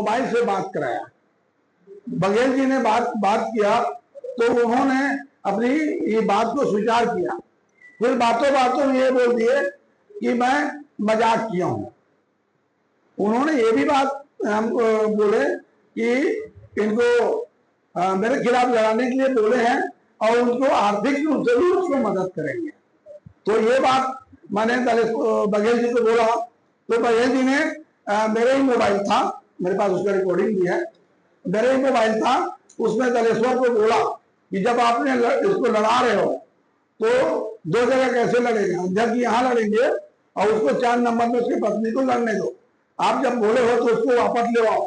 Mobile से बात कराया। बघेल जी ने बात किया तो उन्होंने अपनी ये बात को स्वीकार किया। फिर बातों बातों में ये बोल दिए कि मैं मजाक किया हूं। उन्होंने ये भी बात हमको बोले कि इनको मेरे खिलाफ लड़ाने के लिए बोले हैं और उनको आर्थिक रूप से भी उसको मदद करेंगे। तो ये बात मैंने बघेल जी को बोला तो बघेल जी ने मेरे ही मोबाइल था, मेरे पास उसका रिकॉर्डिंग भी है, मेरे ही मोबाइल था, उसमें दलेश्वर को बोला कि जब आपने इसको लड़ा रहे हो तो दो जगह कैसे लड़ेंगे, अध्यक्ष यहाँ लड़ेंगे और उसको 4 नंबर में उसकी पत्नी को लड़ने दो। आप जब बोले हो तो उसको वापस ले आओ।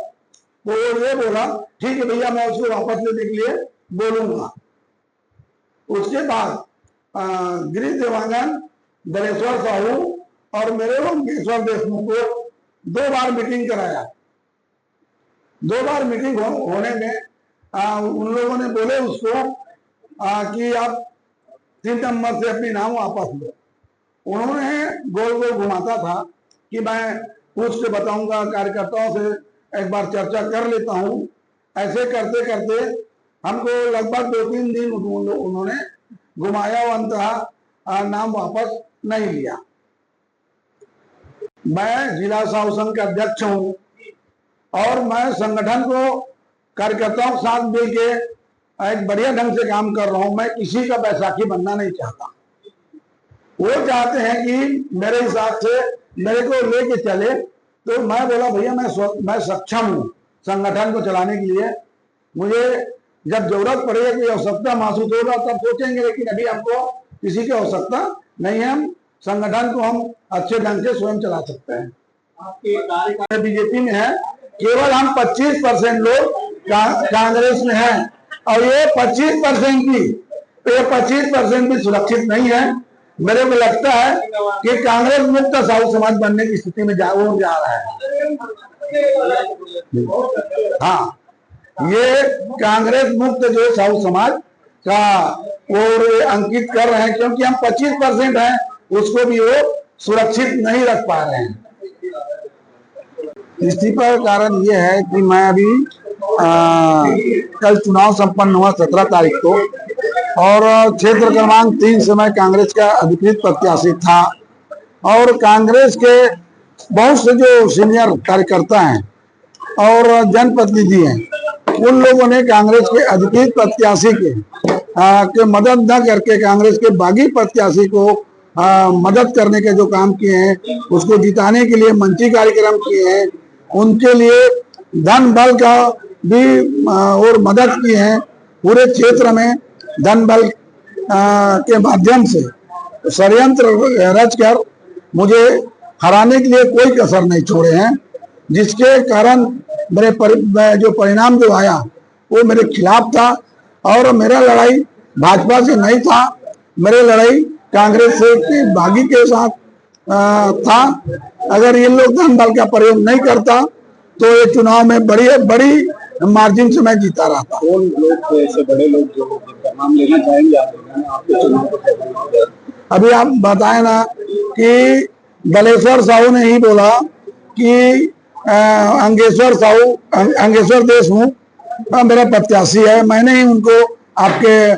तो ये बोला ठीक है भैया, मैं उसको वापस लेने के लिए बोलूंगा। उसके बाद गिरीश देवांगन, दलेश्वर साहू और मेरे अंकेश्वर देशमुख को 2 बार मीटिंग कराया। 2 बार मीटिंग होने में उन लोगों ने बोले उसको कि आप 3 नंबर से अपनी नाम वापस लो। उन्होंने गोल गोल घुमाता था कि मैं पूछ के बताऊंगा, कार्यकर्ताओं से एक बार चर्चा कर लेता हूं। ऐसे करते करते हमको लगभग 2-3 दिन उन्होंने घुमाया और अंततः नाम वापस नहीं लिया। मैं जिला साहू संघ का अध्यक्ष हूं और मैं संगठन को कार्यकर्ताओं के साथ मिलके एक बढ़िया ढंग से काम कर रहा हूं। मैं किसी का बैसाखी बनना नहीं चाहता। वो चाहते हैं कि मेरे हिसाब से मेरे को लेके चले, तो मैं बोला भैया मैं सक्षम हूं संगठन को चलाने के लिए। मुझे जब जरूरत पड़ेगी, कोई आवश्यकता महसूस होगा तब सोचेंगे, लेकिन अभी हमको किसी की आवश्यकता नहीं है। हम संगठन को हम अच्छे ढंग से स्वयं चला सकते हैं। बीजेपी में है, केवल हम 25% लोग कांग्रेस में हैं और ये 25% भी सुरक्षित नहीं है। मेरे को लगता है कि कांग्रेस मुक्त साहू समाज बनने की स्थिति में जा रहा है। हाँ, ये कांग्रेस मुक्त जो साहू समाज का वो अंकित कर रहे हैं, क्योंकि हम 25% हैं, उसको भी वो सुरक्षित नहीं रख पा रहे हैं। इसी पर कारण ये है कि मैं अभी कल चुनाव संपन्न हुआ 17 तारीख को और क्षेत्र क्रमांक 3 से मैं कांग्रेस का अधिकृत प्रत्याशी था और कांग्रेस के बहुत से जो सीनियर कार्यकर्ता हैं और जनप्रतिनिधि हैं, उन लोगों ने कांग्रेस के अधिकृत प्रत्याशी के मदद न करके कांग्रेस के बागी प्रत्याशी को मदद करने के जो काम किए हैं, उसको जिताने के लिए मंची कार्यक्रम किए हैं, उनके लिए धन बल का भी और मदद की है। पूरे क्षेत्र में धन बल के माध्यम से षड्यंत्र रचकर मुझे हराने के लिए कोई कसर नहीं छोड़े हैं, जिसके कारण मेरे जो परिणाम जो आया वो मेरे खिलाफ था। और मेरा लड़ाई भाजपा से नहीं था, मेरे लड़ाई कांग्रेस से के बागी के साथ था। अगर ये लोग धन बल का प्रयोग नहीं करता तो ये चुनाव में बड़ी मार्जिन से मैं जीता रहा था। कौन लोग ऐसे बड़े लोग जो जिनका नाम लेना चाहेंगे आपके चुनाव को? अभी आप बताए ना कि दलेश्वर साहू ने ही बोला कि अंगेश्वर देशमुख मेरा प्रत्याशी है। मैंने ही उनको आपके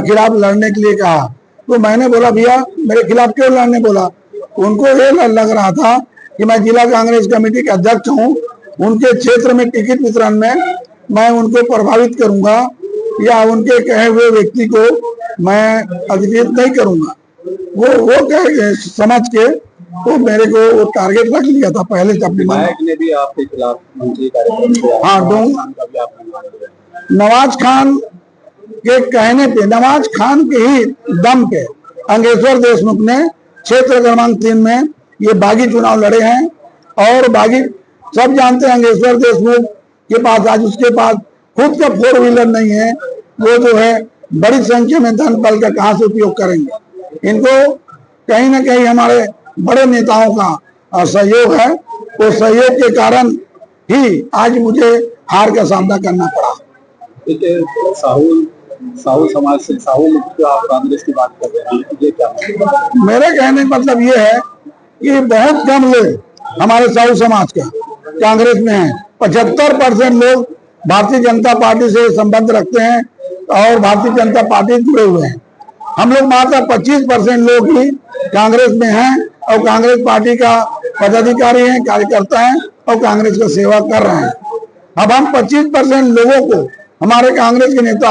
खिलाफ लड़ने के लिए कहा, तो मैंने बोला भैया मेरे खिलाफ क्यों लड़ने बोला? उनको ये लग रहा था कि मैं जिला कांग्रेस कमेटी के अध्यक्ष हूं, उनके क्षेत्र में टिकट वितरण में मैं उनको प्रभावित करूंगा या उनके कहे हुए व्यक्ति को मैं अधिकृत नहीं करूंगा। वो समझ के तो मेरे को वो टारगेट रख लिया था पहले से अपनी ने भी आपके खिलाफ मंत्री कार्यक्रम। हाँ, नवाज खान के कहने पे, नवाज खान के ही दम पे अंगेश्वर देशमुख ने क्षेत्र क्रमांक 3 में ये बागी चुनाव लड़े हैं। और बागी सब जानते हैं, अंगेश्वर देशमुख के पास आज उसके पास खुद का 4 व्हीलर नहीं है। वो जो है बड़ी संख्या में धन बल का कहां से उपयोग करेंगे? इनको कहीं ना कहीं हमारे बड़े नेताओं का सहयोग है, तो सहयोग के कारण ही आज मुझे हार का सामना करना पड़ा। साहू समाज से साहू मुक्त आप कांग्रेस की बात कर रहे हैं, ये क्या मेरे कहने का मतलब ये है कि बहुत कम लोग हमारे साहू समाज का कांग्रेस में हैं। 75% लोग भारतीय जनता पार्टी से संबंध रखते हैं और भारतीय जनता पार्टी जुड़े हुए हैं। हम लोग मात्र 25% लोग ही कांग्रेस में हैं और कांग्रेस पार्टी का पदाधिकारी हैं, कार्यकर्ता हैं और कांग्रेस का सेवा कर रहे हैं। अब हम 25% लोगों को, हमारे कांग्रेस के नेता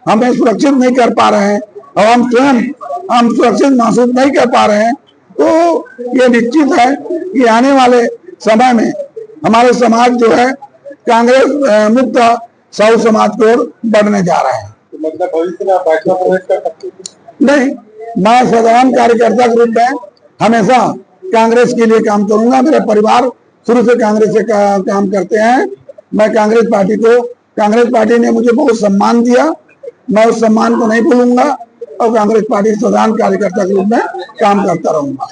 हमें सुरक्षित नहीं कर पा रहे हैं और हम स्वयं सुरक्षित महसूस नहीं कर पा रहे हैं, तो ये निश्चित है कि आने वाले समय में हमारे समाज जो है कांग्रेस मुक्त साहू समाज की ओर बढ़ने जा रहा है। मतलब भविष्य में आप भाजपा प्रवेश कर सकते हैं? नहीं, मैं साधारण कार्यकर्ता के रूप में हमेशा कांग्रेस के लिए काम करूंगा। मेरा परिवार शुरू से कांग्रेस से काम करते हैं। मैं कांग्रेस पार्टी ने मुझे बहुत सम्मान दिया, मैं उस सम्मान को नहीं भूलूंगा और कांग्रेस पार्टी साधारण कार्यकर्ता के रूप में काम करता रहूंगा।